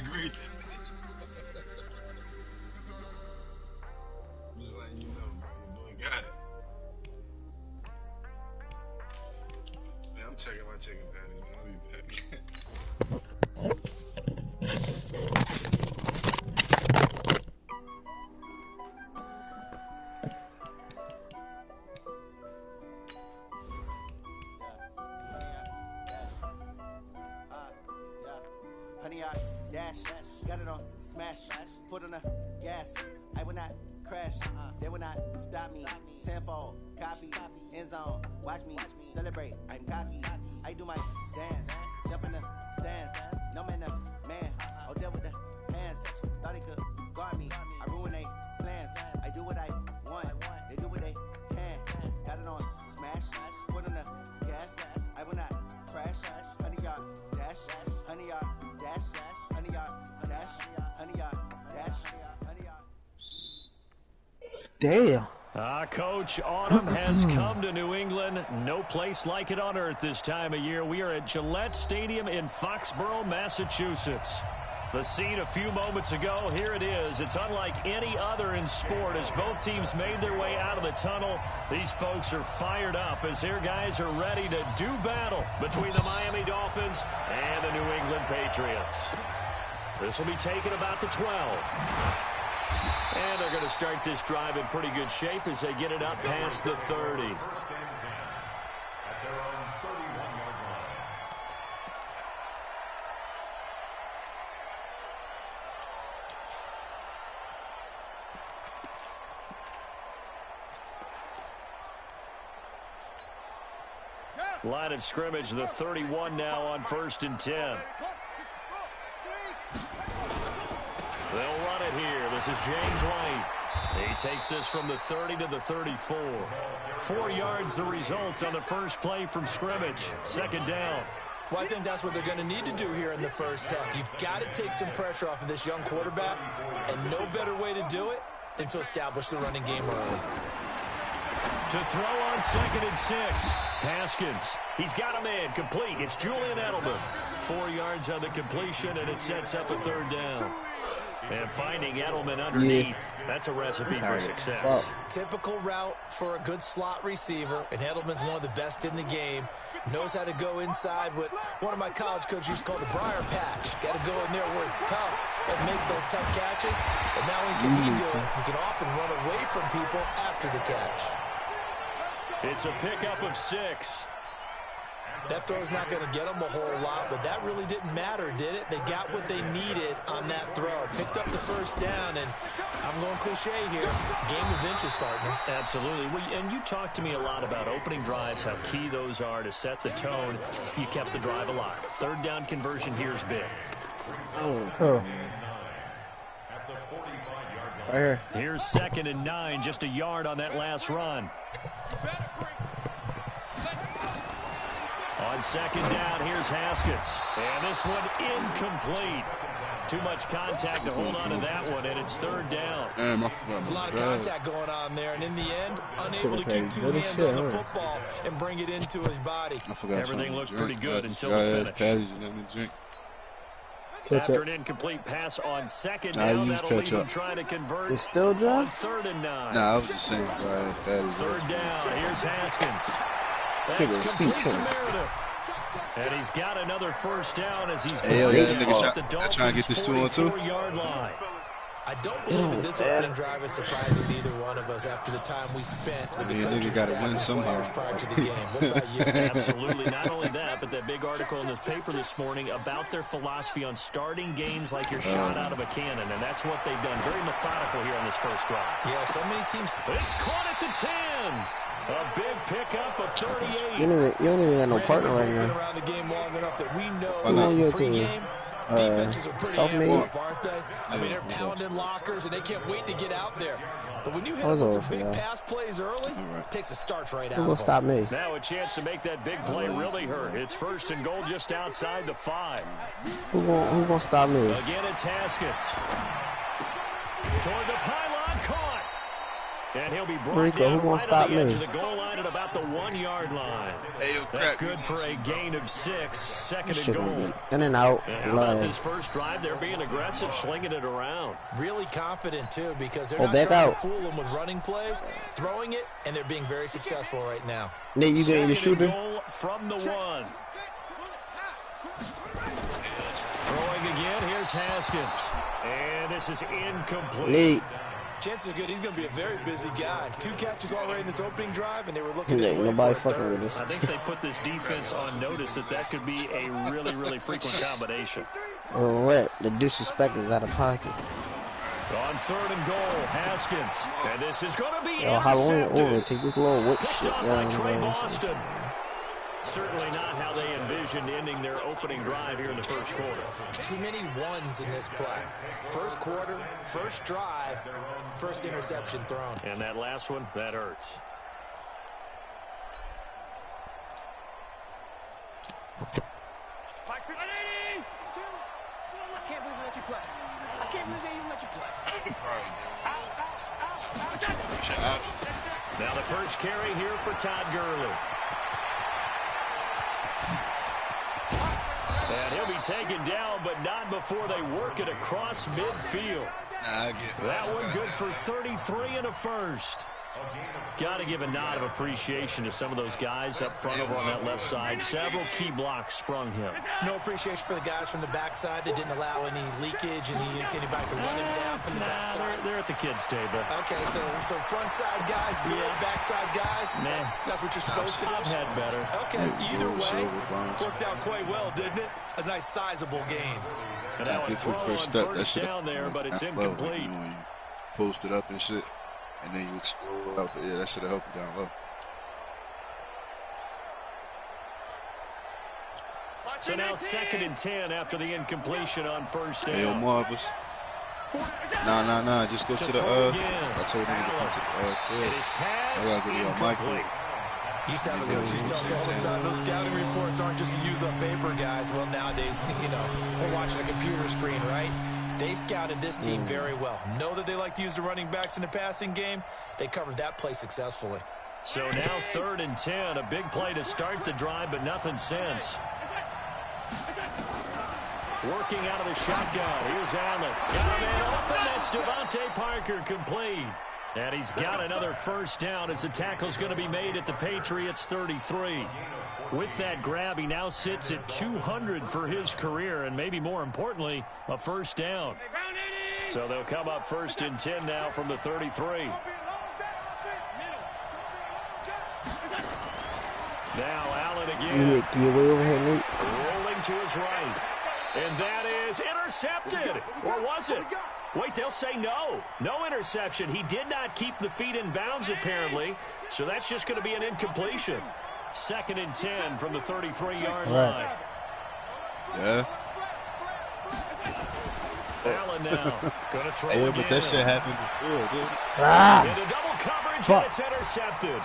agree. I'm just letting you know, bro. Your boy got it. Man, I'm checking my chicken patties, man. I'll be back. Honey, I dash, got it on smash, foot on the gas. I will not crash, they will not stop me. Tenfold, copy, end zone, watch me celebrate. I'm cocky, I do my dance, jump in the stands. No man, the man, oh deal with the hands. Thought he could guard me, I ruin they plans. I do what I want, they do what they can. Got it on smash, foot on the gas. I will not crash, honey, y'all dash, honey, y'all. Damn. Coach, autumn has come to New England. No place like it on earth this time of year. We are at Gillette Stadium in Foxborough, Massachusetts. The scene a few moments ago, here it is. It's unlike any other in sport as both teams made their way out of the tunnel. These folks are fired up as their guys are ready to do battle between the Miami Dolphins and the New England Patriots. This will be taken about the 12. And they're going to start this drive in pretty good shape as they get it up past the 30. Line of scrimmage, the 31 now on 1st and 10. They'll run it here. This is James White. He takes this from the 30 to the 34. 4 yards the result on the first play from scrimmage. 2nd down. Well, I think that's what they're going to need to do here in the first half. You've got to take some pressure off of this young quarterback, and no better way to do it than to establish the running game early. To throw on 2nd and 6. Haskins. He's got a man complete. It's Julian Edelman. 4 yards on the completion, and it sets up a 3rd down. And finding Edelman underneath, that's a recipe for success. Typical route for a good slot receiver, and Edelman's one of the best in the game. Knows how to go inside what one of my college coaches used to call the briar patch. Got to go in there where it's tough and make those tough catches. And not only can he do it, he can often run away from people after the catch. It's a pickup of 6. That throw's not going to get them a whole lot, but that really didn't matter, did it? They got what they needed on that throw. Picked up the 1st down, and I'm going cliche here. Game of inches, partner. Absolutely. Well, and you talked to me a lot about opening drives, how key those are to set the tone. You kept the drive alive. 3rd down conversion here is big. Oh. Right here. Here's 2nd and 9, just a yard on that last run. On 2nd down, here's Haskins. And this one incomplete. Too much contact to hold on to that one, and it's 3rd down. There's a lot of contact going on there, and in the end, unable to keep 2 hands on the football and bring it into his body. Everything looked pretty good until the finish. After an incomplete pass on 2nd down, that'll leave him trying to convert. It's still dry? On 3rd and 9. Nah, I was just saying, bro. 3rd down, here's Haskins. That's complete to Meredith. And he's got another 1st down as he's off the Dolphins' 44-yard line. I don't believe that this opening drive is surprising to either one of us after the time we spent with the coaching staff prior to the game. What about you? Absolutely. Not only that, but that big article in the paper this morning about their philosophy on starting games like you're shot out of a cannon, and that's what they've done. Very methodical here on this first drive. Yeah, so many teams. It's caught at the 10. A big pickup of 38. You don't even got no partner right now. Around the game long enough that we know who's on your team? defenses are pretty self-made, aren't they? I mean, they're pounding lockers, and they can't wait to get out there. But when you hit them with some big pass plays early, it takes the starch right out. Who will stop me? Now a chance to make that big play really hurt. It's 1st and goal just outside the 5. Who gonna stop me? Again, it's Haskins. Toward the pylon, caught. And he'll be brought down right at the edge of the goal line at about the 1-yard line. That's good for a gain of 6, second and goal. In and out. And about this first drive, they're being aggressive, slinging it around. Really confident, too, because they're not trying to fool them with running plays, throwing it, and they're being very successful right now. Nate, you getting your shooter? Goal from the 1. Throwing again, here's Haskins. And this is incomplete. Nate. Chances are good he's going to be a very busy guy. 2 catches already in this opening drive, and they were looking at nobody fucking with us. I think they put this defense on notice that could be a really, really frequent combination. What? The disrespect is out of pocket. On 3rd and goal, Haskins. And this is going to be Halloween over. Take this little whip shit down. Boston. Certainly not how they envisioned ending their opening drive here in the first quarter. Too many ones in this play. First quarter, first drive, first interception thrown. And that last one, that hurts. I can't believe they let you play. I can't believe they even let you play. Now the first carry here for Todd Gurley. And he'll be taken down, but not before they work it across midfield. That one good for 33 and a first. Got to give a nod of appreciation to some of those guys up front over on that left side. Several key blocks sprung him. No appreciation for the guys from the backside that didn't allow any leakage and anybody could run him down from the backside. They're at the kids' table. Okay, so front side guys good, backside guys, man, that's what you're supposed to do. I've had better. Okay, either way, worked out quite well, didn't it? A nice sizable gain. And now a throw on first down there, but it's incomplete. You know, you post it up and shit. And then you explode out the air. That should have helped you down low. So now 2nd and 10 after the incompletion on first down. Hey, yo, Marvis. Nah. Just go to the, I told him to come to the, It is pass incomplete. Used to have a coach used to tell us all the time, those scouting reports aren't just to use up paper, guys. Well, nowadays, you know, we're watching a computer screen, right? They scouted this team very well. Know that they like to use the running backs in the passing game. They covered that play successfully. So now 3rd and 10. A big play to start the drive, but nothing since. Working out of the shotgun. Here's Allen. Got a man open. That's Devontae Parker complete. And he's got another first down as the tackle's going to be made at the Patriots 33. With that grab, he now sits at 200 for his career, and maybe more importantly, a first down. So they'll come up 1st and 10 now from the 33. Now Allen again. Get way over here, Nate. Rolling to his right. And that is intercepted. Or was it? Wait, they'll say no. No interception. He did not keep the feet in bounds, apparently. So that's just going to be an incompletion. 2nd and 10 from the 33-yard line. Yeah. Allen now going to throw again. But that shit happened before, dude. Into double coverage, and it's intercepted.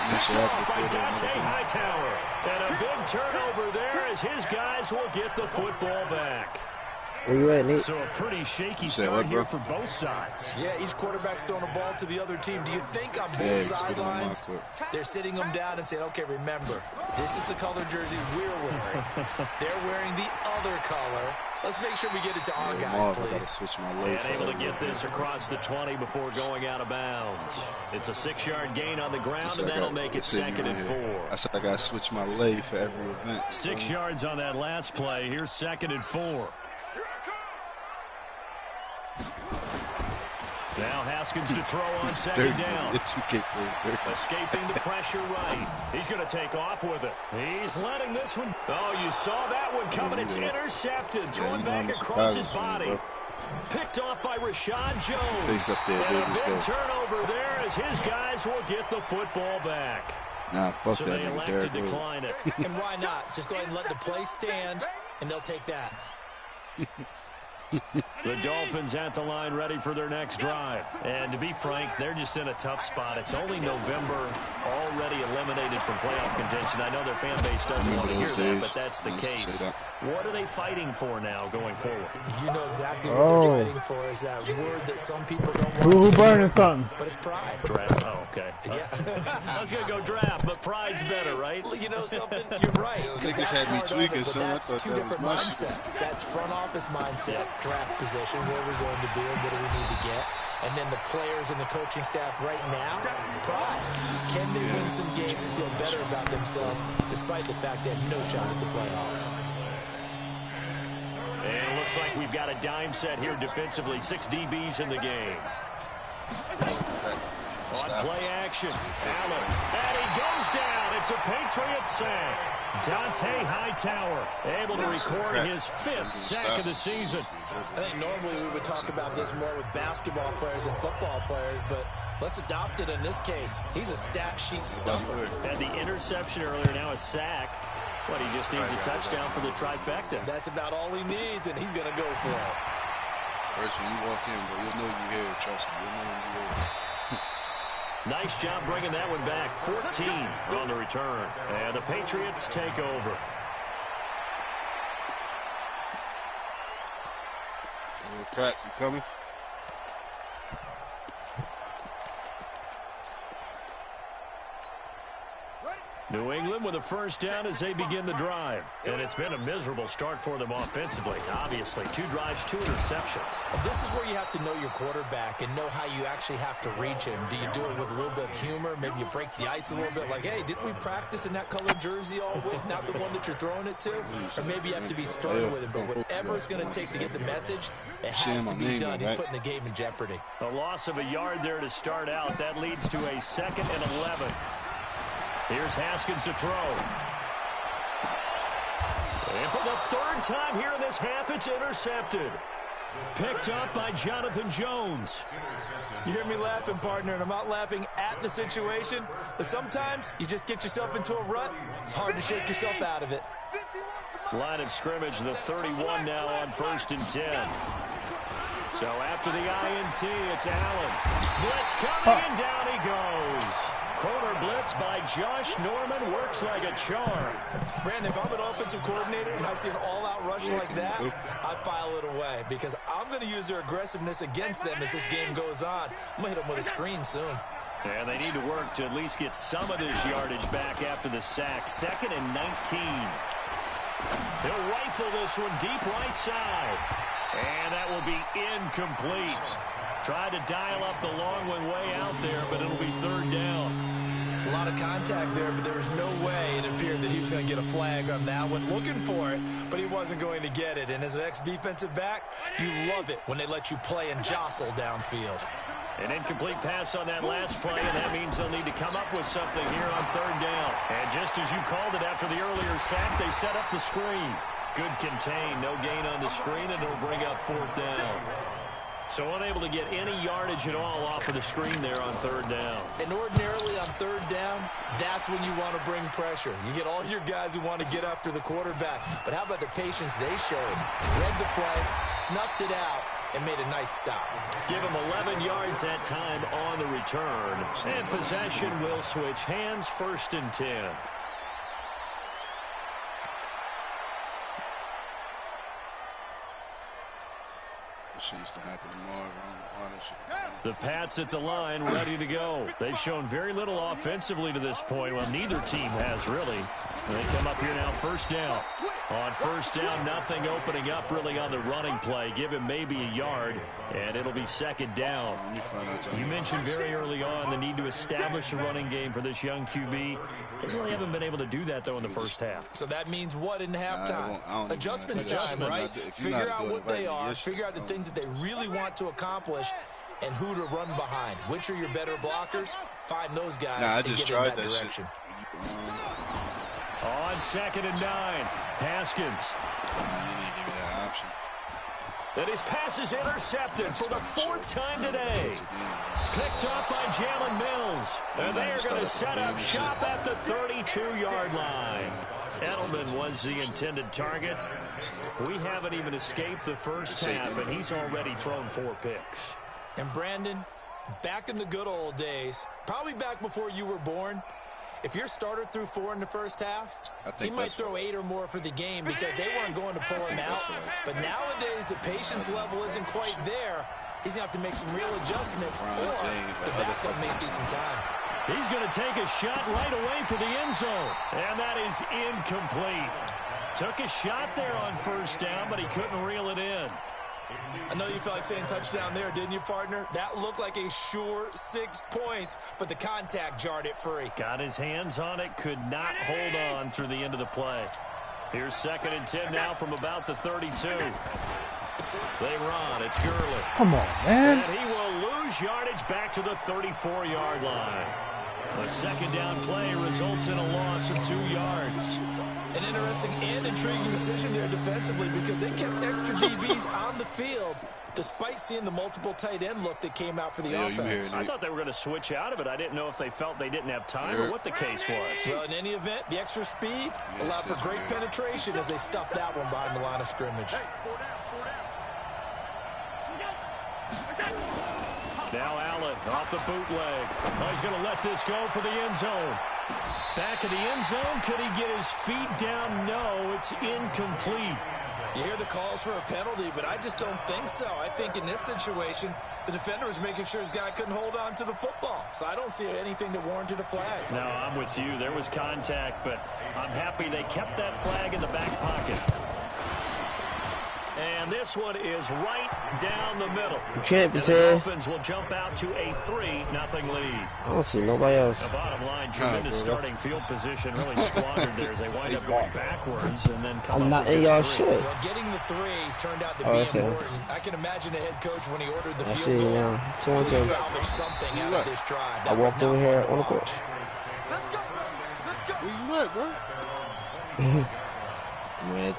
Picked off by Dante Hightower. And a big turnover there as his guys will get the football back. Where you at, Nate? So a pretty shaky start here for both sides. Yeah, each quarterback's throwing a ball to the other team. Do you think on both sidelines they're sitting them down and saying, okay, remember, this is the color jersey we're wearing. They're wearing the other color. Let's make sure we get it to our guys, please. Switch my leg. And able to get this across the 20 before going out of bounds. It's a 6-yard gain on the ground, and that'll make it 2nd and 4. I said I got to switch my leg for every event. 6 yards on that last play. Here's 2nd and 4. Now Haskins to throw on 2nd down. Escaping the pressure right. He's going to take off with it. He's letting this one. Oh, you saw that one coming. It's intercepted. Thrown back across his body. Picked off by Rashad Jones. Face up there, and a big turnover there as his guys will get the football back. Nah, fuck so that. They elect to decline it. And why not? Just go ahead and let the play stand, and they'll take that. The Dolphins at the line ready for their next drive. And to be frank, they're just in a tough spot. It's only November, already eliminated from playoff contention. I know their fan base doesn't want to hear that, but that's the case. What are they fighting for now going forward? You know exactly what they're fighting for is that word that some people don't want Who to burning hear, something? but it's pride. Draft. Oh, okay. Yeah. I was going to go draft, but pride's better, right? You know something? You're right. Niggas had me tweaking, son. I That's thought two that different was my shit. mindsets. That's front office mindset, draft position, where we're going to be and what do we need to get. And then the players and the coaching staff right now, pride. Can they win some games and feel better about themselves despite the fact they have no shot at the playoffs? And it looks like we've got a dime set here defensively. 6 DBs in the game. On play action, Allen. And he goes down. It's a Patriots sack. Dante Hightower able to record his 5th sack of the season. I think normally we would talk about this more with basketball players and football players, but let's adopt it in this case. He's a stat sheet stuffer. Had the interception earlier, now a sack. But he just needs a touchdown for the trifecta. That's about all he needs, and he's going to go for it. First, when you walk in, bro, you'll know you here. Trust me, you'll know when you here. Nice job bringing that one back. 14 on the return. And the Patriots take over. Pratt, you coming? New England with a first down as they begin the drive. And it's been a miserable start for them offensively. Obviously, 2 drives, 2 interceptions. And this is where you have to know your quarterback and know how you actually have to reach him. Do you do it with a little bit of humor? Maybe you break the ice a little bit like, hey, didn't we practice in that colored jersey all week? Not the one that you're throwing it to? Or maybe you have to be stern with him. But whatever it's going to take to get the message, it has to be done. He's putting the game in jeopardy. A loss of a yard there to start out. That leads to a 2nd and 11. Here's Haskins to throw. And for the 3rd time here in this half, it's intercepted. Picked up by Jonathan Jones. You hear me laughing, partner, and I'm not laughing at the situation. But sometimes you just get yourself into a rut. It's hard to shake yourself out of it. Line of scrimmage, the 31 now on 1st and 10. So after the INT, it's Allen. Blitz coming, and down he goes. Corner blitz by Josh Norman works like a charm. Brandon, if I'm an offensive coordinator and I see an all-out rush like that, I file it away because I'm going to use their aggressiveness against them as this game goes on. I'm going to hit them with a screen soon. And they need to work to at least get some of this yardage back after the sack. 2nd and 19. He'll rifle this one deep right side. And that will be incomplete. Tried to dial up the long one way out there, but it'll be 3rd down. A lot of contact there, but there was no way it appeared that he was going to get a flag on that one. Looking for it, but he wasn't going to get it. And as an ex-defensive back, you love it when they let you play and jostle downfield. An incomplete pass on that last play, and that means they'll need to come up with something here on 3rd down. And just as you called it after the earlier sack, they set up the screen. Good contain, no gain on the screen, and it'll bring up 4th down. So unable to get any yardage at all off of the screen there on 3rd down. And ordinarily on 3rd down, that's when you want to bring pressure. You get all your guys who want to get after the quarterback. But how about the patience they showed? Read the play, snuffed it out, and made a nice stop. Give him 11 yards that time on the return. And possession will switch hands, 1st and 10. Shit used to happen tomorrow. The Pats at the line, ready to go. They've shown very little offensively to this point. Well, neither team has, really. They come up here now, 1st down. On 1st down, nothing opening up really on the running play. Give him maybe a yard, and it'll be 2nd down. You mentioned very early on the need to establish a running game for this young QB. They really haven't been able to do that, though, in the 1st half. So that means what in halftime? Adjustments time, right? Figure out what they are, figure out the things that they really want to accomplish, and who to run behind. Which are your better blockers? Find those guys and get in that direction. On 2nd and 9, Haskins. You need to give me that option. And his pass is intercepted for the 4th time today. Picked up by Jalen Mills. And they are going to set up shop at the 32-yard line. And a Edelman was the intended target. We haven't even escaped the first half, and he's already thrown 4 picks. And Brandon, back in the good old days, probably back before you were born, if your starter threw 4 in the first half, he might throw 8 or more for the game because they weren't going to pull him out. But nowadays, the patience level isn't quite there. He's going to have to make some real adjustments, or the backup may see some time. He's going to take a shot right away for the end zone, and that is incomplete. Took a shot there on first down, but he couldn't reel it in. I know you felt like saying touchdown there, didn't you, partner? That looked like a sure 6 points, but the contact jarred it free. Got his hands on it, could not hold on through the end of the play. Here's 2nd and 10 now from about the 32. They run. It's Gurley. Come on, man. And he will lose yardage back to the 34-yard line. The 2nd down play results in a loss of 2 yards. An interesting and intriguing decision there defensively because they kept extra DBs on the field despite seeing the multiple tight end look that came out for the offense. I thought they were going to switch out of it. I didn't know if they felt they didn't have time or what the case was. Well, in any event, the extra speed allowed for great penetration as they stuffed that one behind the line of scrimmage. Now Allen off the bootleg. Oh, he's going to let this go for the end zone. Back of the end zone. Could he get his feet down? No, it's incomplete. You hear the calls for a penalty, but I just don't think so. I think in this situation, the defender was making sure his guy couldn't hold on to the football. So I don't see anything that warranted a flag. No, I'm with you. There was contact, but I'm happy they kept that flag in the back pocket. And this one is right down the middle. Champ is the here. Dolphins will jump out to a 3-0 lead. I don't see nobody else. The bottom line, tremendous starting field position, really squandered there as they wind up going backwards and then come I'm up not with in this y'all 3. shit. Well, getting the 3 turned out to be important. I can imagine the head coach when he ordered the I field see you goal. now. 2 on 2. Salvage something out of this drive. I walked over here on the court. Where you at, bro? Red.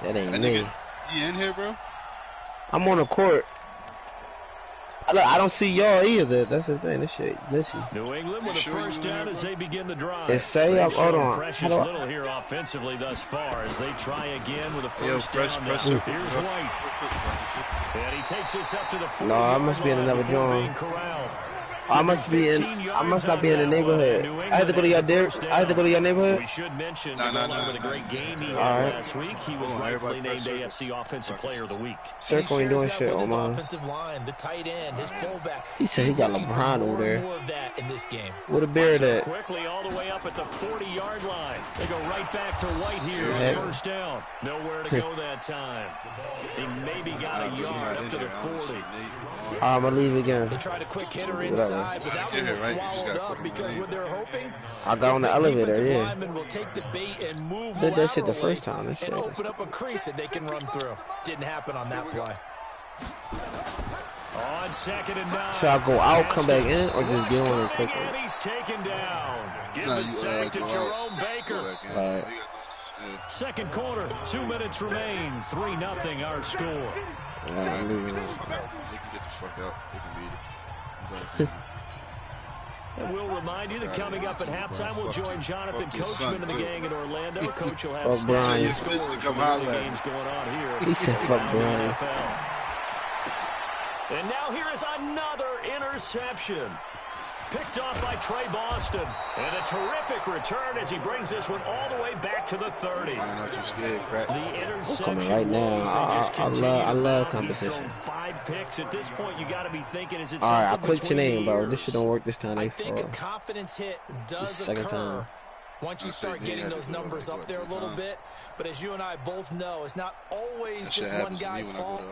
That ain't That me. nigga, you in here, bro? I'm on the court. I don't see y'all either. That's the thing. This shit glitchy. New England with a first down as they begin the drive. It's say They've hold shown on. precious little here offensively thus far as they try again with a first down. Press. Here's White. And he takes this up to the 40. No, I must be in another joint. I must be in. I must not be in the neighborhood. I had to go to your neighborhood. We should mention No. with a great game he had last week. He was rightfully named AFC Offensive Player of the Week. Circle ain't doing shit on mine. Offensive line, the tight end, his fullback. He said he got LeBron over there. More of that in this game. With a beard at. Quickly all the way up at the 40-yard line. They go right back to White here on first down. Nowhere to go that time. He maybe got a yard up to the 40. I'm gonna leave again. They tried a quick hitter inside, but that one was swallowed up because what they're hoping. I got on the elevator, yeah. Lineman will take the bait and move Did that shit the laterally first time. That shit. and open up a crease that they can run through. Didn't happen on that play. On 2nd and 9. Should I go out, come back in, or just get on it quickly? And he's taken down. Give the sack to Jerome Baker. All right. 2nd quarter, 2 minutes remain. 3-0 our score. I'm leaving. They can get the fuck out. They can beat it. And we'll remind you that coming up at halftime, we'll join Jonathan Coachman and the gang in Orlando. Coach will have Brian. stats and scores from all the games going on here. He said, fuck around the Brian. NFL. And now here is another interception. Picked off by Trey Boston. And a terrific return as he brings this one all the way back to the 30. I'm not too scared, crack. The interception coming right now. I love competition. He's thrown 5 picks. At this point, you got to be thinking, is it All right, I something clicked your between name, the bro. ears? This shit don't work this time. I They think a fraud. confidence hit does second occur time. once you start getting those numbers up there a little bit. But as you and I both know, it's not always just one guy's fault.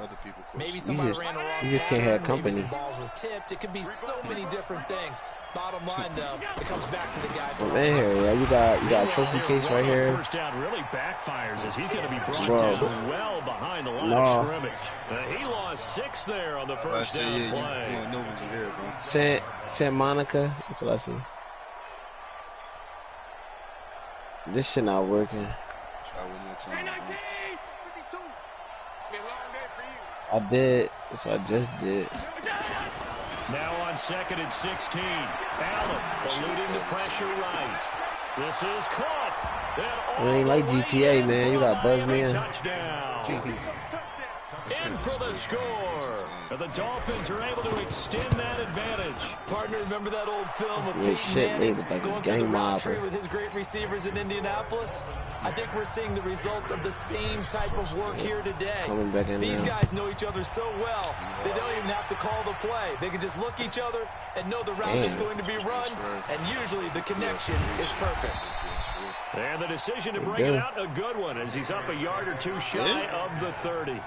Maybe somebody ran the wrong you just can't have pattern, maybe company. some balls were tipped. It could be so many different things. Bottom line, though, it comes back to the guy. Man, here, yeah, you got a trophy case right here. First down really backfires as he's going to be brought down well behind the line of scrimmage. He lost 6 there on the first down play. San Monica. That's what I see. This shit not working. Try one more time. I did. That's what I just did. Now on 2nd and 16. Allen eluding the pressure right. This is caught. It ain't like GTA, man. You got buzz me in. Touchdown. In for the score. And the Dolphins are able to extend that advantage. Partner, remember that old film of Yeah, Peyton shit, Manning they look like a going through the gang route mob. tree with his great receivers in Indianapolis? I think we're seeing the results of the same type of work here today. Coming back in These now. guys know each other so well, they don't even have to call the play. They can just look each other and know the route is going to be run, and usually the connection is perfect. And the decision to bring it out, a good one, as he's up a yard or two shy of the 30.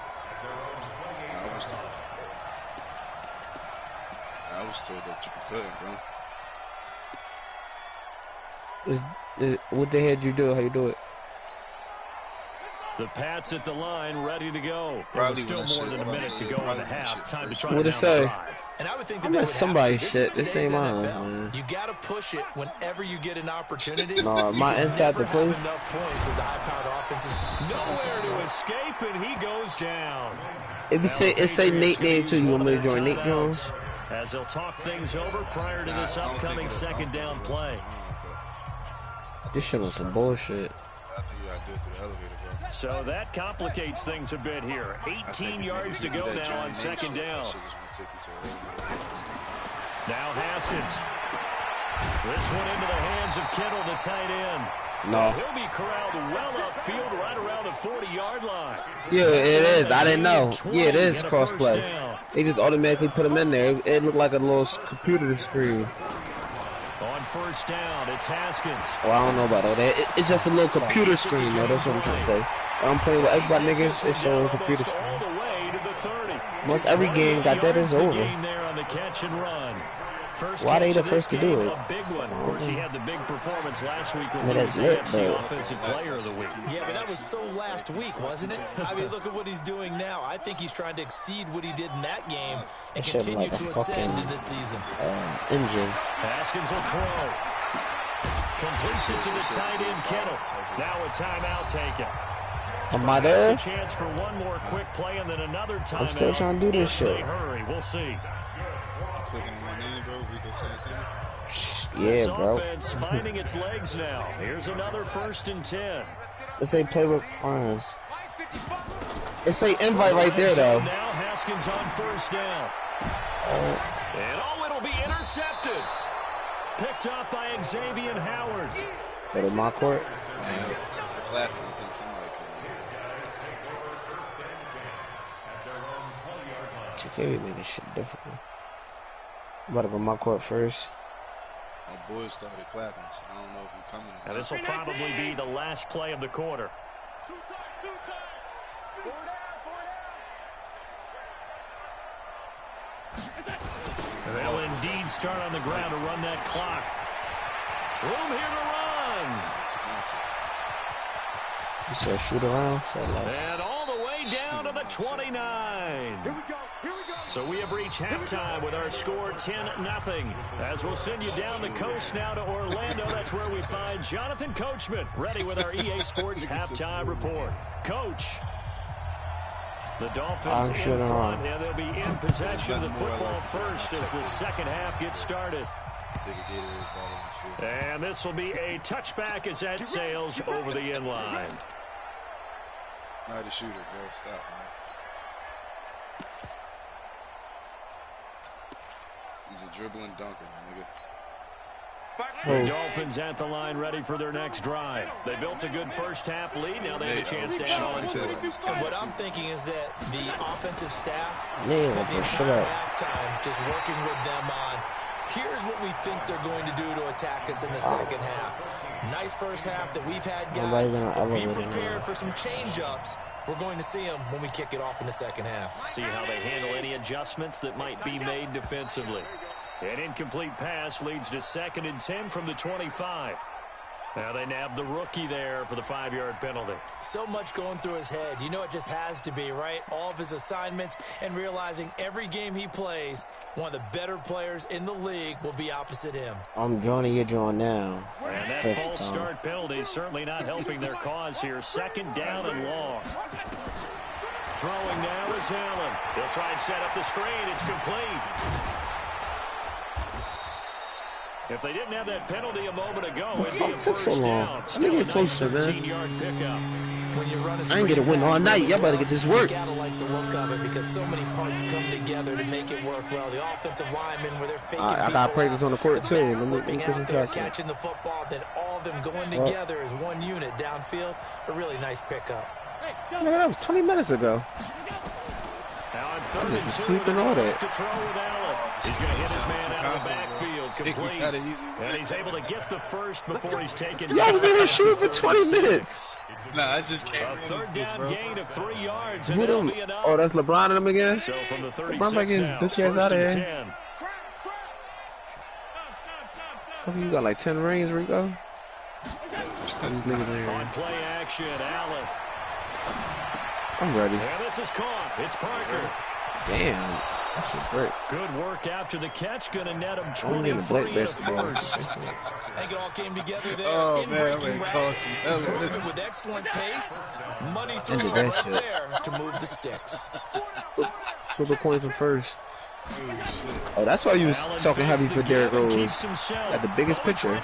I was told that you couldn't, bro. What the hell you do? How you do it? The Pats at the line, ready to go. Probably There's still more than a minute to go in the half. Time to try What to it say? drive. And I would think that I'm they at would have somebody's to. shit. This is This ain't today's mine, NFL. man. You got to push it whenever you get an opportunity. No, my You inside the never have place. enough points with the high-powered offenses. Nowhere to escape, and he goes down. It say Nate name too. You want me to join Nate Jones? As they'll talk things over prior to this upcoming second down play. This shit was some bullshit. I think you gotta do it through the elevator, bro. So that complicates things a bit here. 18 yards to go now on second down. Now Haskins. This one into the hands of Kittle, the tight end. No. He'll be corralled well upfield right around the 40-yard line. Yeah, it is. I didn't know. Yeah, it is crossplay. They just automatically put him in there. It looked like a little computer screen. On first down, it's Haskins. Well, I don't know about all that. It's just a little computer screen, though. That's what I'm trying to say. When I'm playing with Xbox niggas, it's showing a computer screen. All the way to the 30. Once every game got that, it's over. There on the catch and run. Why they the first to do it? A big one. Of course, he had the big performance last week when I mean, he was that's lit, AFC but Offensive Player of the Week. Yeah, but that was so last week, wasn't it? I mean, look at what he's doing now. I think he's trying to exceed what he did in that game and That shit continue like a to ascend fucking, in this season. Engine. Haskins will throw. Completes it to the tight end, Kittle. Now a timeout taken. Am I there? A chance for one more quick play and then another timeout. I'm still trying to do this shit. They hurry. We'll see. Clicking on my name, bro. Rico Santana. Yeah, bro. Offense finding its legs now. Here's another 1st and 10. It say play with friends. It say invite right there, though. Now Haskins on first down. And it'll be intercepted. Picked up by Xavier Howard. Go to my court. Clapping, I think somebody TK make this shit difficult. I'm about to go my court first. my boys started clapping, so I don't know if you're coming. And this will probably be the last play of the quarter. So they'll indeed start on the ground to run that clock. Room here to run. You said shoot around? Said less. And all the way down to the 29. Here we go. Here we go. So we have reached halftime with our score 10-0. As we'll send you down the coast now to Orlando. That's where we find Jonathan Coachman ready with our EA Sports halftime report. Coach. The Dolphins in front, and they'll be in possession of the football first as the second half gets started. And this will be a touchback as that sails over the end line. Not a shooter, bro. Stop, man. He's a dribbling dunker, nigga. The Dolphins at the line ready for their next drive. They built a good first half lead. Now they have a chance to add on to it. And what I'm thinking is that the offensive staff Yeah, spent the shut entire up. halftime just working with them on, here's what we think they're going to do to attack us in the second half. Nice first half that we've had, guys. Be prepared for some change-ups. We're going to see them when we kick it off in the second half. See how they handle any adjustments that might be made defensively. An incomplete pass leads to 2nd and 10 from the 25. Now they nab the rookie there for the 5-yard penalty. So much going through his head. You know it just has to be, right? All of his assignments and realizing every game he plays, one of the better players in the league will be opposite him. I'm joining your joint now. And that false start penalty is certainly not helping their cause here. 2nd down and long. Throwing now is Allen. He'll try and set up the screen. It's complete. If they didn't have that penalty a moment ago, it'd be a took so first long? down. Let me Still get a closer, nice man. 13-yard pickup. When you run a I ain't gonna win all night. Y'all better get this work. You gotta like the look of it because so many parts come together to make it work well. The offensive linemen, where they're faking I got practice on the court too. Let me slipping put out some there, pressure. catching the football, then all of them going together as one unit downfield. A really nice pickup. Man, that was 20 minutes ago. Now on 3rd and 2, sleeping all that. to throw with Allen. He's going to hit his man out of the backfield, complete. And he's able to get the first before he's taken. Y'all was in here shooting for 20 minutes. Nah, I just A can't. third down gain of 3 yards, and Who that'll them? be enough. Oh, that's LeBron and them again? So from the 36 LeBron back his now, bitch ass out of 1st and here. 10. How come you got like 10 rings, Rico? On play action, Allen. I'm ready. And this is caught. It's Parker. Damn. That shit great. Good work after the catch. Going to net him I'm getting a black 23 at basketball. first. I think it all came together there. Oh, in man, I'm breaking gonna route, call some cruising with excellent pace. Money through Ended right that shit. there to move the sticks. Flip a coin for first. Oh, that's why you was talking heavy for Derrick Rose. Got the biggest picture. And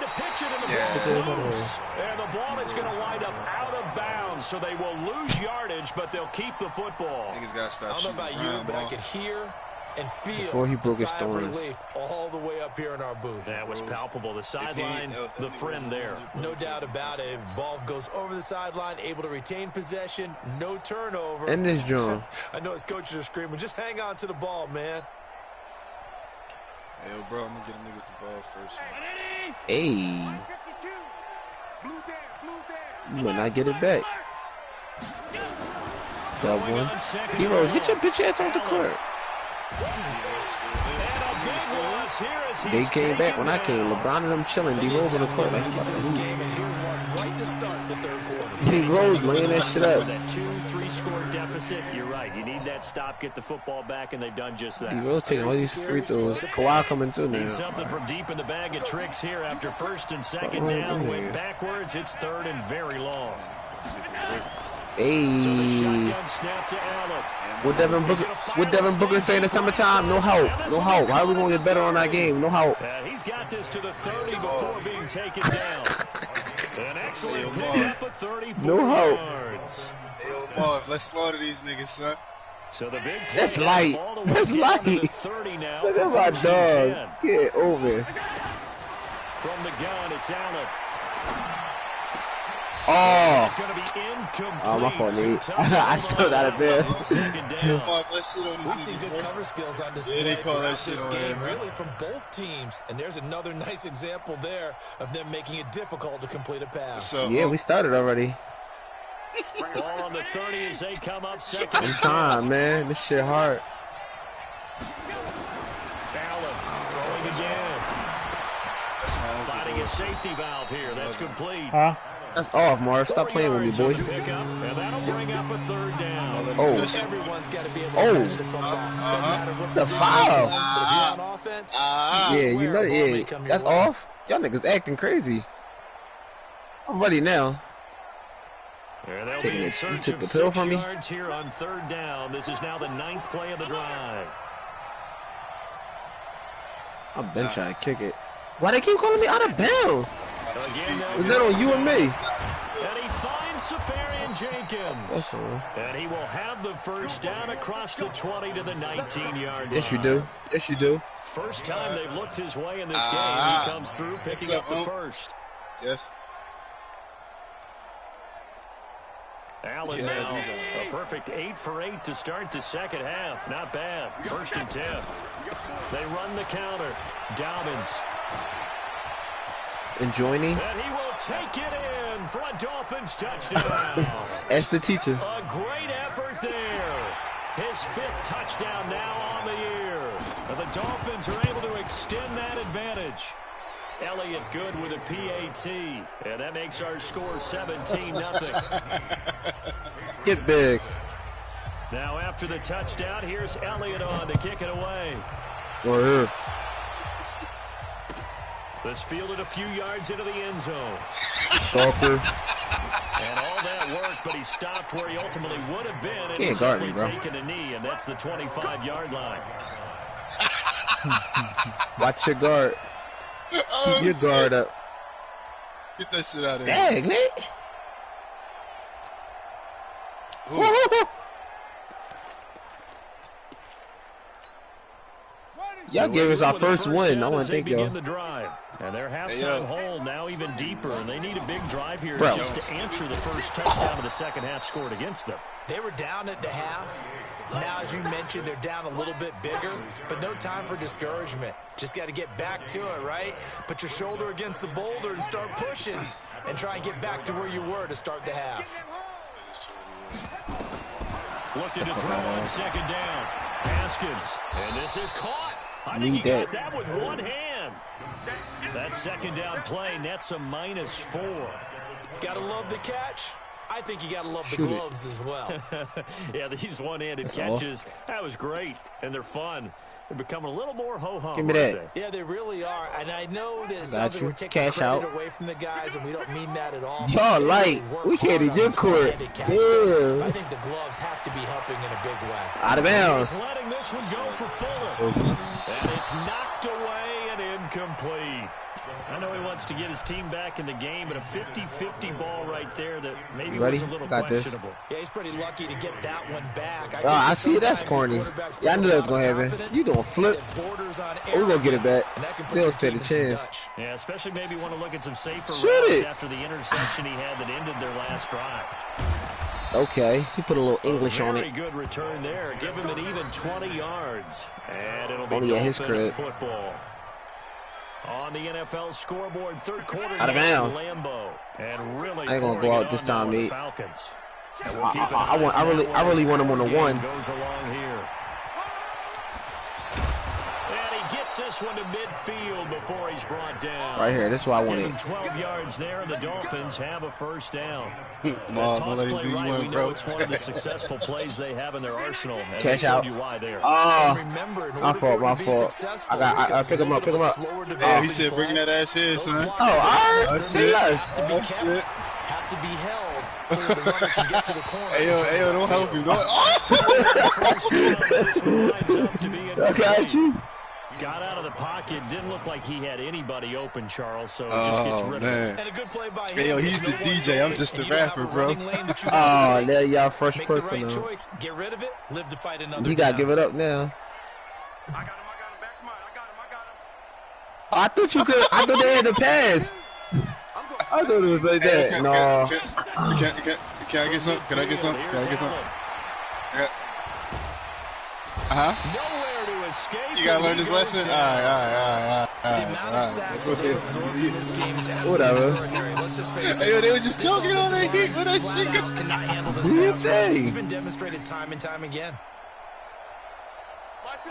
the ball is going to wind up out of bounds, so they will lose yardage, but they'll keep the football. Niggas gotta I stop don't know shooting about you, around, but I ball. could hear and feel Before he broke the his sigh of thorns. relief all the way up here in our booth. That was palpable. The sideline, the friend there. No doubt about it. Ball goes over the sideline, able to retain possession, no turnover. And this John. I know his coaches are screaming, just hang on to the ball, man. Hey, yo, bro, I'm gonna get them niggas the ball first. Man. Hey. You might not get it back. Dub one. D-Rose, get your bitch ass off the court. They came back when I came. LeBron and them chilling. D-Rose on the court. Like, D-Rose laying that shit up. That 2-3 score deficit, you're right. You need that stop, get the football back, and they've done just that. D-Rose taking all these free throws. Kawhi coming too now. Need something from deep in the bag of tricks here after 1st and 2nd down. Went backwards. It's 3rd and very long. Hey. So the shotgun snap to Allen. What Devin Booker say in the summertime? No help. No help. How are we going to get better on that game? No help. He's got this to the 30 before being taken down. An excellent pickup of 34 No help. yards. Hey, yo, Marv, let's slaughter these niggas, son. So the big play That's light. all the way That's down light. to the 30 now. Look for at my 1st and dog. Get over. From the gun, it's Allen. Oh. Gonna be incomplete. Oh, my fault, Nate. I stood out of bed. Second down. Marv, let's shit on these We've seen niggas, good bro. cover skills on display they call that throughout shit this on game, there, man. really from both teams. And there's another nice example there of them making it difficult to complete a pass. So, Yeah, we started already. Ball on the 30 as they come up 2nd In and 10. time, man. This shit hard. Allen throwing again. that's my uncle, Finding bro. a safety valve here. That's complete. That's off, Marv. Stop 4 playing with me, yards on boy. the pickup, and that'll bring up a 3rd down. Let me Oh. do that shit. Everyone's got to be able to Oh. catch the football. Doesn't matter what The position foul. you're in, but if you're on offense, Yeah, you know, ball may yeah. come your That's way. off. Y'all niggas acting crazy. I'm ready now. There they'll Taking be in it- you search took of the pill 6 from me? yards here on 3rd down. This is now the 9th play of the drive. I've been trying to kick it. Why they keep calling me out of bounds? Again, Is that on you and me? and he finds Safarian Jenkins. That's all. And he will have the 1st down across the 20 to the 19-yard line. Yes, you do. Yes, you do. First time they've looked his way in this game. He comes through picking up the Unc? 1st. Yes. Allen Yeah, I now, do that. a perfect 8 for 8 to start the 2nd half. Not bad. 1st and 10. They run the counter. Dobbins. And joining. And he will take it in for a Dolphins touchdown. Ask the teacher. A great effort there. His 5th touchdown now on the year. And the Dolphins are able to extend that advantage. Elliott good with a PAT. And that makes our score 17-0. Get big. Now after the touchdown, here's Elliott on to kick it away. We're here. This fielded a few yards into the end zone. Stalker. And all that work, but he stopped where he ultimately would have been. And Can't he's guard simply me, bro. taken a knee, and that's the 25-yard line. Watch your guard. Oh, Keep your guard up. Get that shit out of here. Dang, Nick. Y'all gave us our first win. I want to thank y'all. And their halftime hole now even deeper, and they need a big drive here just to answer the first touchdown of the second half scored against them. They were down at the half. Now, as you mentioned, they're down a little bit bigger, but no time for discouragement. Just got to get back to it, right? Put your shoulder against the boulder and start pushing and try and get back to where you were to start the half. Looking to throw on second down. Haskins, and this is caught. I think he got that with one hand. That second down play nets a -4. Gotta love the catch. I think you gotta love the gloves as well. Yeah, these one-handed catches, that was great, and they're fun. They're becoming a little more ho-hum. Give me that. Yeah, they really are, and I know that it sounds like we're taking credit away from the guys, and we don't mean that at all. Y'all light. We can't in your court. Yeah. I think the gloves have to be helping in a big way. Out of bounds. He's letting this one go for Fuller. And it's knocked away and incomplete. I know he wants to get his team back in the game, but a 50-50 ball right there that maybe was a little questionable. Yeah, he's pretty lucky to get that one back. I see that's corny. Yeah, I knew that was going to happen. You doing flips. We're going to get it back. They'll stand a chance. Yeah, especially maybe want to look at some safer routes after the interception he had that ended their last drive. Okay, he put a little English on it. Very good return there. Give him an even 20 yards. And it'll be only at his crib. Football. On the NFL scoreboard, third quarter out of bounds. Lambeau, and really I ain't gonna go out this time, mate. Falcons. I really want him on the one. Goes along here. And he gets this one to midfield before he's brought down. Right here, this is what I wanted. 12 yards there, and the Dolphins have a first down. Mom, play right. We know it's one of the successful plays they have in their arsenal. And cash out. You why there. My fault. I pick him up. Yeah, he said, bring that ass here, son. Oh, all right. Shit. Have to be held so the runner can get to the corner. Hey, yo, don't help him. I got you. Got out of the pocket. Didn't look like he had anybody open, Charles, so just gets rid of it. And a good play by him. Hey, yo, he's the DJ. I'm just the rapper, bro. Oh, there y'all first person. Get rid of it. Live to fight another. You got to give it up now. I got him. Back to mine. I got him. Oh, I thought you could. I thought they had the pass. I thought it was like that. Hey, no. Can I get some? Can I get some? Nowhere to escape. You gotta learn this lesson? All right. Whatever. Hey, yo, they were just talking on that heat. Where that shit go? Who you think? It's been demonstrated time and time again.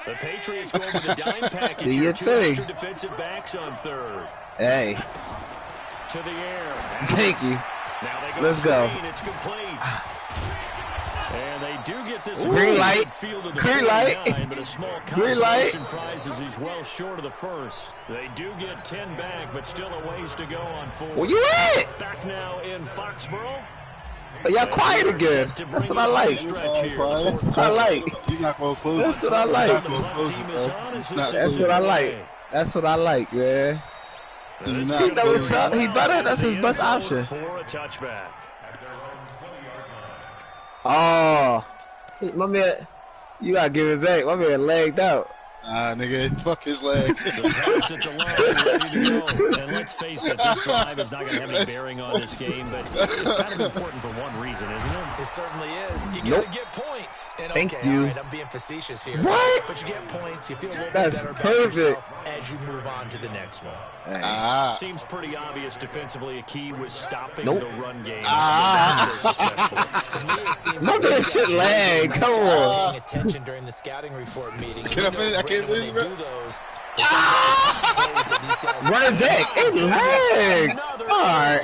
The Patriots go with the dime package. Do you think? Defensive backs on third. Hey. To the air. Thank you. Now they go. Let's go. It's complete. And they do get this green light. Green light. But a small green light. Prizes he's well short of the first. They do get 10 back, but still a ways to go on 4. Where you at? Back now in Foxborough. Y'all quiet again. That's what I like. I like. You're not gonna close it. That's what I like. That's what I like. That's what I like, man. He better. That's his best option. For a touchback. Oh, my man, you gotta give it back. My man lagged out. Nigga, fuck his leg. The Pats at the line, ready to go. And let's face it, this drive is not going to have any bearing on this game, but it's kind of important for one reason, isn't it? It certainly is. You got to get points. And Thank you. All right, I'm being facetious here. What? But you get points. You feel a little That's bit better about perfect. yourself as you move on to the next one. Seems pretty obvious defensively. A key was stopping the run game. To me, it seems Look at that shit lag. Come on. paying attention during the scouting report meeting. Can I finish? I can't finish, bro. Run it back. It lagged. All right.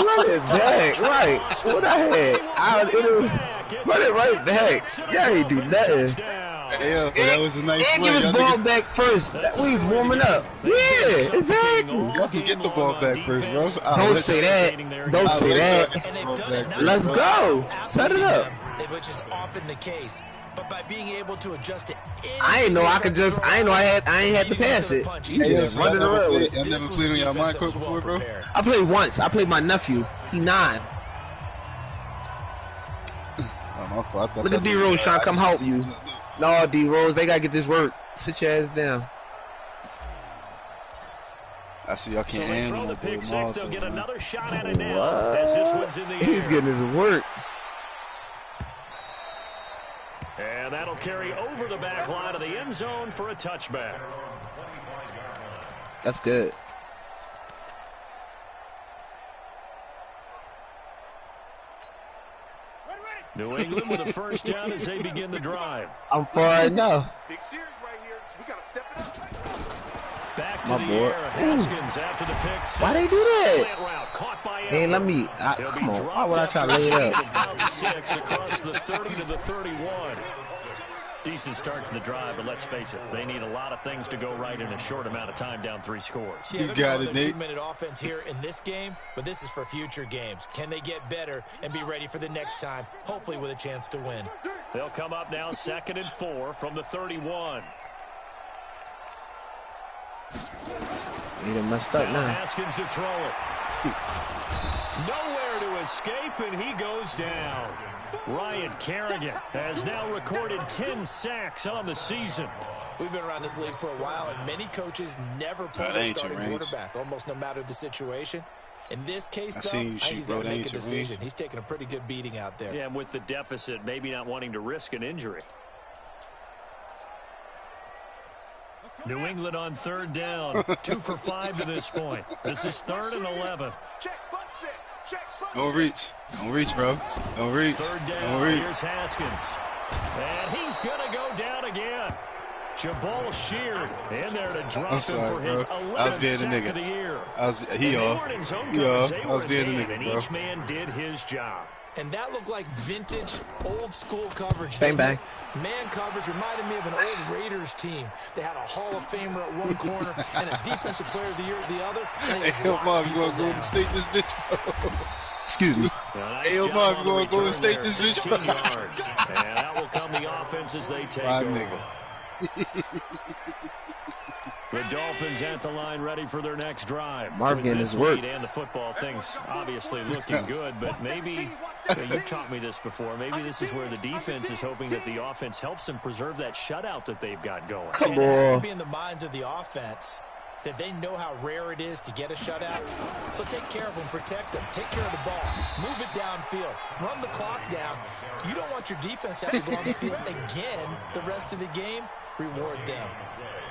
Run it back. Right. What I had. Run it right back. Y'all ain't do nothing. Yeah, that was a nice and win. give his ball back first. That way he's warming up. Yeah, exactly. Y'all can get the ball back first, bro. Don't say that. Don't say that. Let's go. Set it up. Which is often the case. but by being able to adjust to anything. I ain't know I could just. I ain't know I ain't had to pass it. You just running around. I never played on your mind court before, bro. I played once. I played my nephew. He 9. Look at D-Rose trying to come help you. No, D-Rose, they gotta get this work. Sit your ass down. I see y'all can't handle the pick six. They'll get another shot at it now. What? As this one's in the air. He's getting his work. And that'll carry over the back line of the end zone for a touchback. That's good. New England with a first down as they begin the drive. I'm far enough. Big series right here. We gotta step it up. Back to the air. Haskins after the pick six. Why they do that? Slant route caught by Hey, let me. Come on. Why would I try to lay it up? About 6 across the 30 to the 31. Decent start to the drive, but let's face it, they need a lot of things to go right in a short amount of time, down 3 scores. Yeah, you got it, Nate. 2-minute offense here in this game, but this is for future games. Can they get better and be ready for the next time, hopefully with a chance to win? They'll come up now 2nd and 4 from the 31. He done messed up now. Haskins to throw it. Nowhere to escape, and he goes down. Ryan Kerrigan has now recorded 10 sacks on the season. We've been around this league for a while, and many coaches never pull their starting quarterback, almost no matter the situation. In this case, though, I think he's got to make a decision. He's taking a pretty good beating out there. Yeah, and with the deficit, maybe not wanting to risk an injury. New England on 3rd down. 2 for 5 to this point. This is 3rd and 11. Don't reach. Don't reach, bro. Don't reach. 3rd down. Don't reach. Here's Haskins. And he's going to go down again. Jabal Sheard in there to drop him for his 11th sack of the year. I was being the nigga, and bro. each man did his job. And that looked like vintage, old-school coverage. Bang, bang. Man coverage reminded me of an old Raiders team. They had a Hall of Famer at one corner and a Defensive Player of the Year at the other. Hey, Mom, you want to go to state this bitch, bro? Excuse me. Hey, Mom, you want to go to state this bitch, bro? Yards. And that will come the offense as they take over. Nigga. The Dolphins at the line, ready for their next drive. Marv getting his work. And the football thing's obviously looking good, but maybe, you've taught me this before, maybe this is where the defense is hoping that the offense helps them preserve that shutout that they've got going. Come and it has to on. be in the minds of the offense that they know how rare it is to get a shutout. So take care of them, protect them, take care of the ball, move it downfield, run the clock down. You don't want your defense to have to go on the field again the rest of the game. Reward them.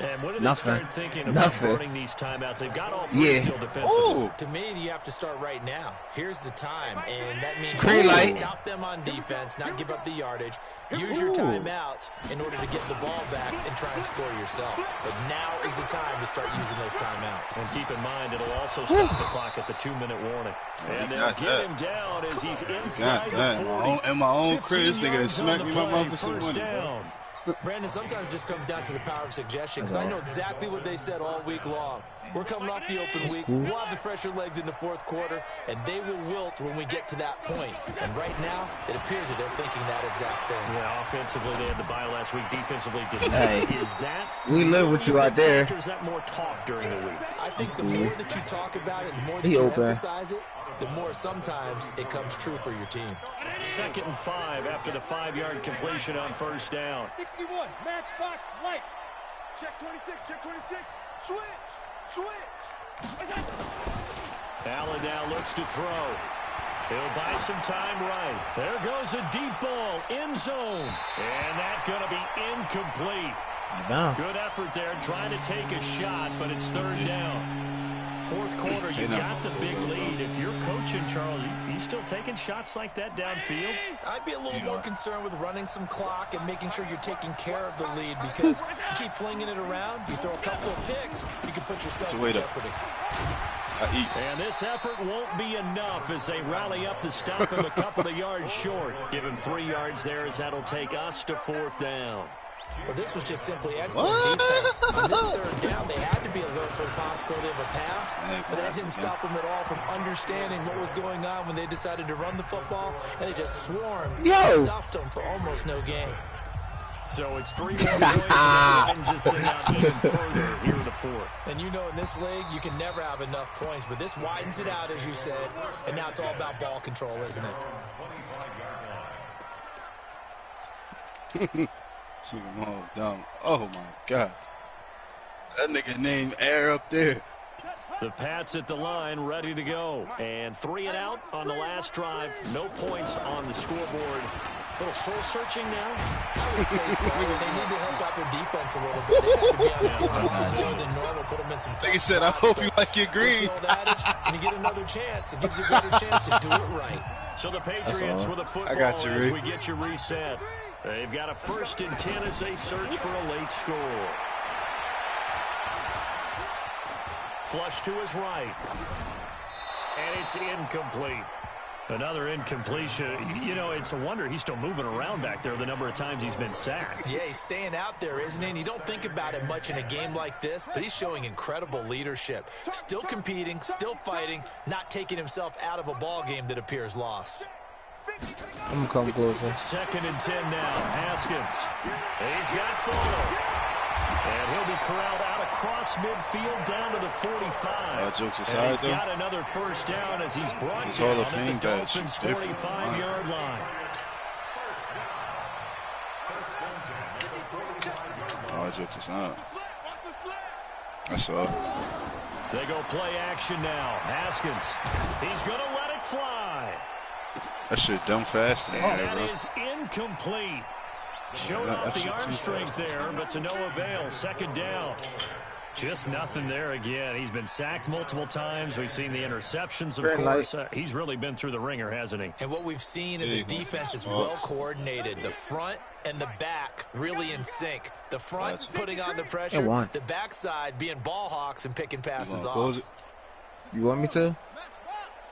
And when do they start thinking about burning these timeouts? They've got all 3 still defensively. Ooh. To me, you have to start right now. Here's the time, and that means Green light. stop them on defense, not give up the yardage. Use your timeouts in order to get the ball back and try and score yourself. But now is the time to start using those timeouts. And keep in mind, it'll also stop the clock at the 2-minute warning. And they'll get him down as he's inside the 40. In my own crib, this nigga that smacked me in my mouth for some money, bro. Brandon, sometimes it just comes down to the power of suggestion, because I know exactly what they said all week long. We're coming off the open week. We'll have the fresher legs in the 4th quarter, and they will wilt when we get to that point. And right now, it appears that they're thinking that exact thing. Yeah, offensively, they had the bye last week. Defensively, didn't. Hey, is that we live with you out there. Or is that more talk during the week? I think the more that you talk about it, the more that you emphasize it, the more sometimes it comes true for your team. 2nd and 5 after the 5-yard completion on 1st down. 61, matchbox lights. Check 26, check 26. Switch. Allen now looks to throw. He'll buy some time right. There goes a deep ball, end zone. And that's going to be incomplete. No. Good effort there, trying to take a shot, but it's 3rd down. 4th quarter, you got the big lead. If you're coaching, Charles, you still taking shots like that downfield? I'd be a little more concerned with running some clock and making sure you're taking care of the lead, because you keep flinging it around, you throw a couple of picks, you can put yourself in jeopardy. And this effort won't be enough as they rally up to stop him a couple of yards short. Give him 3 yards there as that'll take us to 4th down. Well, this was just simply excellent defense. On this 3rd down, they had to be alert for the possibility of a pass, but that didn't stop them at all from understanding what was going on when they decided to run the football, and they just swarmed and stuffed them for almost no gain. So it's 3 more points, and that widens this thing out even further here in the fourth. And you know in this league, you can never have enough points, but this widens it out, as you said, and now it's all about ball control, isn't it? See them all dumb. Oh, my God. That nigga named Air up there. The Pats at the line, ready to go. And 3 and out on the last drive. No points on the scoreboard. A little soul-searching now. I would say so. They need to help out their defense a little bit. They got to be on the field more than normal. Put them in some Like he said, I hope you like your green. When you get another chance, it gives you a better chance to do it right. So the Patriots with a football I got you, as Rick. we get you reset. They've got a 1st and 10 as they search for a late score. Flush to his right. And it's incomplete. Another incompletion. You know, it's a wonder he's still moving around back there the number of times he's been sacked. Yeah, he's staying out there, isn't he? And you don't think about it much in a game like this, but he's showing incredible leadership. Still competing, still fighting, not taking himself out of a ball game that appears lost. I'm gonna come closer. 2nd and 10 now. Haskins. He's got Fuller. And he'll be corralled out across midfield down to the 45. Jokes and aside, he's though. got another 1st down as he's brought His down Hall of at Fame the badge Dolphins' is different. 45-yard line. All jokes aside. I saw it. They go play action now. Haskins. He's going to let it fly. That shit dumb fast. That is incomplete. Showed off the arm strength there, but to no avail. 2nd down. Just nothing there again. He's been sacked multiple times. We've seen the interceptions, of course. He's really been through the ringer, hasn't he? And what we've seen is a defense that's well coordinated. The front and the back really in sync. The front putting on the pressure. The backside being ball hawks and picking passes off. You want me to?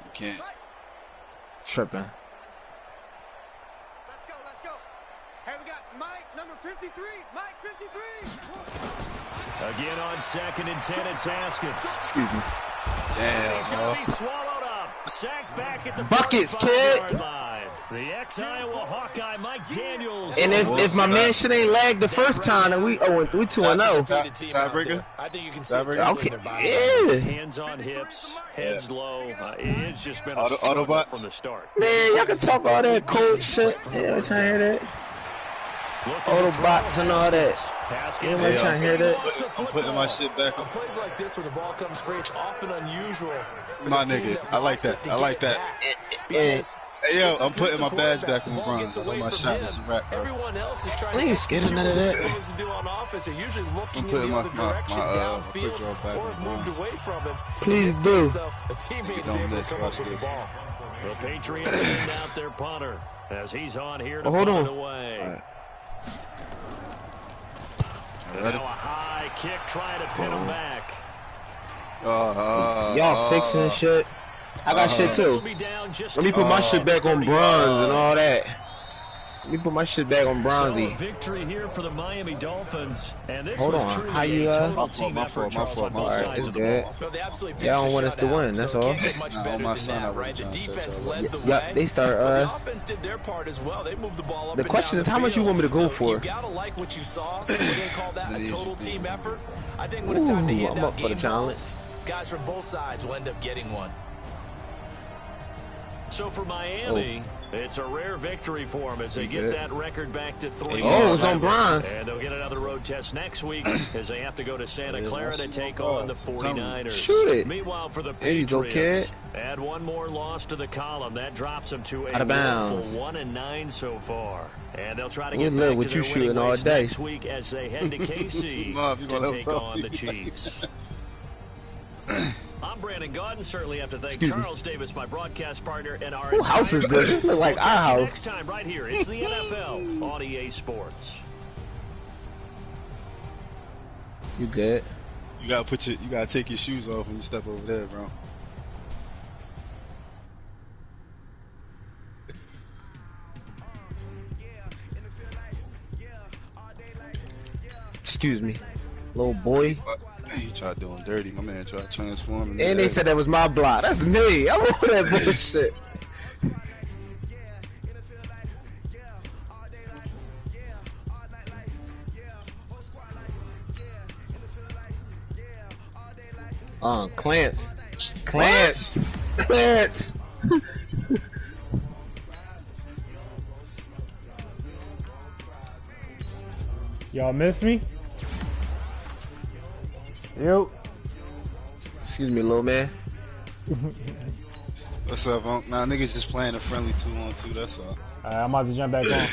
You can't. Tripping. Let's go. Hey, we got Mike, number 53. Mike, 53. Again on 2nd and 10, it's Haskins. Excuse me. Damn, He's going to be swallowed up. Sacked back at the Buckets, kid. line. The ex-Iowa Hawkeye, Mike Daniels. And if my man shit ain't lagged the first time, then we 2-0. Tiebreaker? I think you can Okay. Yeah. Hands on hips, heads low. It's just been a Autobots struggle from the start. Man, y'all can talk all that cold shit. Yeah, I'm trying to hear that. Autobots and all that. Anybody trying to hear that? I'm putting my shit back. On plays like this, when the ball comes free, it's often unusual. My nigga, I like that. I like that. Hey, yo, I'm putting my badge back on bronze. I know my shot is a wrap, bro. Everyone else is trying I ain't scared of none of that. to do on offense. They're usually looking I'm in putting the my other direction, quick downfield, draw back or on moved bronze. away from him. Please In do. this case, though, a teammate is Don't able miss. to come Watch up with the this. ball. The Patriots send out their punter as he's on here to hold punt on. it away. All right. And now a high kick trying to pin him back. Y'all fixing shit. I got shit This will too. be down just Let me put my shit back on 30 bronze and all that. Let me put my shit back on So a bronzy. victory here for the Miami Dolphins, and this Hold was on. truly How you, a total My team fault, effort, my Charles, fault, on my both fault. sides It's of the good. ball. No, they absolutely Y'all don't pitched want a us to win, shutout, that's so it all. can't get much Nah, better on my than son, I that, would've right? The done defense such a- led the Yeah, way. they start, but the offense did their part as well. They moved the ball up The and question down is, the how much you field. want me to go So for? You gotta like what you saw. We're gonna call that a It's total easy. team effort. I think when it's time to Ooh, hand I'm out up for the game challenge. balls, guys from both sides will end up getting one. So for Miami, it's a rare victory for them as they get good. that record back to 3. Oh, it's on bronze. And they'll get another road test next week as they have to go to Santa Clara to take on the 49ers. Shoot it. Meanwhile, for the There you go, Patriots, kid. add one more loss to the column. That drops them to a Out of bounds. woeful 1-9 so far. And they'll try to We get live back with to you their winning shooting all ways day. next week as they head to KC No, if you gonna to let take him talk, on you the can. Chiefs. I'm Brandon Gaudin. Certainly have to thank Excuse me. Charles Davis, my broadcast partner, and our Who house is this? This look like We'll our catch you house. next time right here. It's the NFL on EA Sports. You good? You gotta take your shoes off when you step over there, bro. Excuse me, little boy. He tried doing dirty. My man tried transforming. And they said that was my block. That's me. I want that bullshit. Clamps. Clamps. Clamps. Y'all miss me? Yo. Excuse me, little man. What's up, Unc? Nah, niggas just playing a friendly 2-on-2, that's all. Alright, I'm about to jump back on.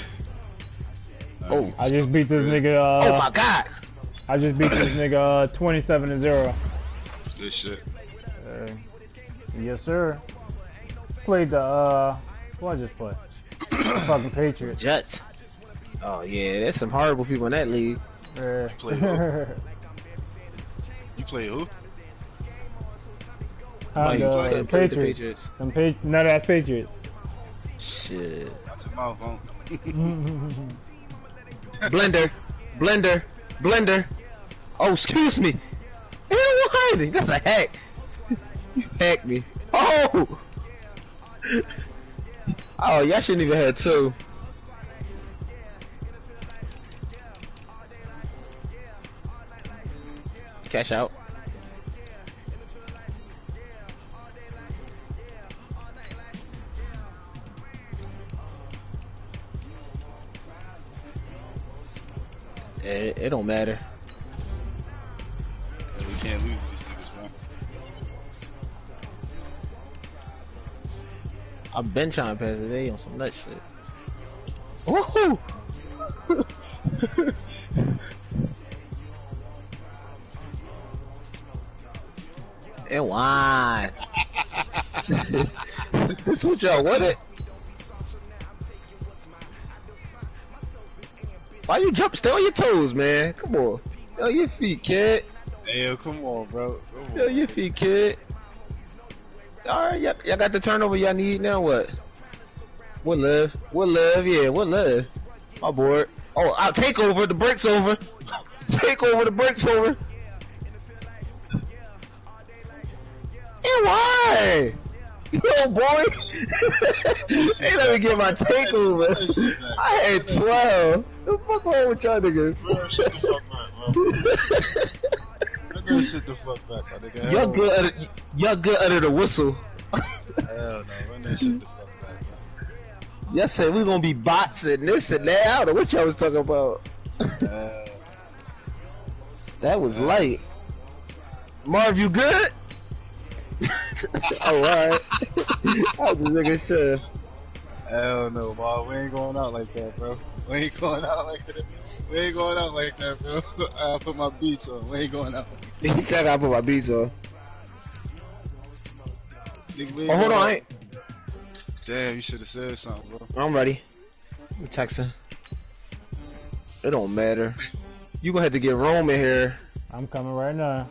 Oh. I just beat this nigga, oh my god! I just beat this nigga 27-0. Good shit. Yes, sir. Played the, what I just play? The fucking Patriots. Jets. Oh yeah, there's some horrible people in that league. Yeah. You play who? You play who? The Patriots. No, that's Patriots. Shit. Watch your mouth, Unc. Blender. Blender. Blender. Oh, excuse me. Hiding. That's a hack. You hacked me. Oh! Oh, y'all shouldn't even have two. Cash out. It don't matter. We can't lose these niggas, man. I've been trying to pass today on some nut shit. Woohoo! And why? That's what y'all wanted. Why you jump? Stay on your toes, man. Come on. Stay on your feet, kid. Hey, yo, come on, bro. Stay on your feet, kid. Alright, y'all got the turnover y'all need now. What? What love? What love? Yeah, what love? My board. Oh, I'll take over. The break's over. Take over. The break's over. And why? Yo, boy. Hey, let me get my takeover. I had 12. The fuck wrong with y'all niggas? Bro, shut the fuck back, bro. Shut the fuck back, my nigga. Y'all good under the whistle. Hell no, run that shit the fuck back, bro. Y'all said we gonna be bots and this and that. I don't know what y'all was talking about. That was light. Marv, you good? Alright. I was just making sure. Hell no, Marv. We ain't going out like that, bro. We ain't going out like that. We ain't going out like that, bro. I'll put my beats on. We ain't going out like that. He said I put my beats on. Oh, hold on. Damn, you should have said something, bro. I'm ready. I'm texting. It don't matter. You gonna have to get Rome in here. I'm coming right now.